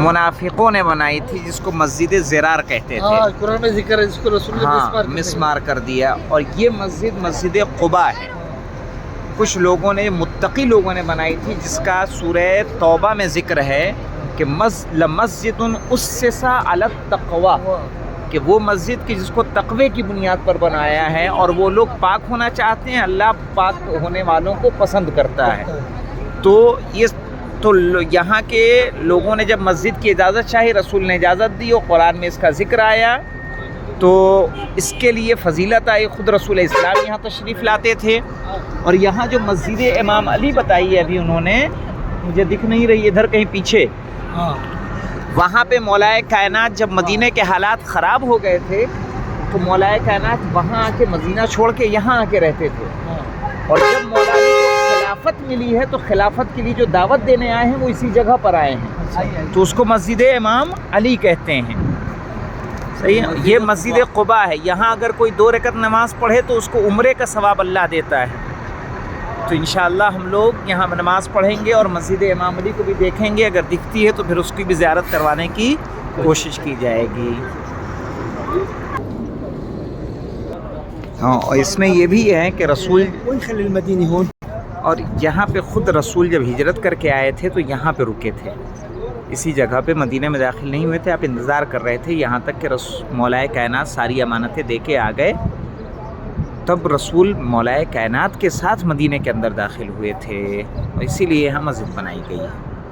मुनाफिकों ने बनाई थी, जिसको मस्जिद ज़िरार कहते थे। कुरान में जिक्र है जिसको रसूल ने मिस्मार कर दिया। और ये मस्जिद क़ुबा है, कुछ लोगों ने, मुत्तकी लोगों ने बनाई थी, जिसका सूरह तौबा में ज़िक्र है कि मस्जिदुन उस्सिसा अला तक़वा, कि वो मस्जिद की जिसको तक़वे की बुनियाद पर बनाया है, और वो लोग पाक होना चाहते हैं, अल्लाह पाक होने वालों को पसंद करता है। तो यहाँ के लोगों ने जब मस्जिद की इजाज़त चाही, रसूल ने इजाज़त दी और कुरान में इसका ज़िक्र आया, तो इसके लिए फ़जीलत आई। ख़ुद रसूल इस्लाम यहाँ तशरीफ़ लाते थे। और यहाँ जो मस्जिद इमाम अली बताई है अभी उन्होंने, मुझे दिख नहीं रही इधर कहीं पीछे, वहाँ पे मौलाए कायनात जब मदीने के हालात ख़राब हो गए थे, तो मौलाए कायनात वहाँ आके मदीना छोड़ के यहाँ आके रहते थे। और जब मौला अली को खिलाफत मिली है, तो खिलाफत के लिए जो दावत देने आए हैं वो इसी जगह पर आए हैं, तो उसको मस्जिद इमाम अली कहते हैं। सही है। ये मस्जिद क़ुबा है। यहाँ अगर कोई 2 रकअत नमाज़ पढ़े तो उसको उम्रे का सवाब अल्लाह देता है। तो इंशाअल्लाह हम लोग यहाँ नमाज़ पढ़ेंगे और मस्जिद इमाम अली को भी देखेंगे। अगर दिखती है तो फिर उसकी भी ज़ियारत करवाने की कोशिश की जाएगी। हाँ, और इसमें ये भी है कि रसूल, और यहाँ पे ख़ुद रसूल जब हिजरत करके आए थे तो यहाँ पे रुके थे, इसी जगह पे, मदीने में दाखिल नहीं हुए थे। आप इंतज़ार कर रहे थे यहाँ तक कि मौलाए कायनात सारी अमानतें दे के आ गए, तब रसूल मौलाए कायनात के साथ मदीने के अंदर दाखिल हुए थे, और इसीलिए यहाँ मस्जिद बनाई गई है।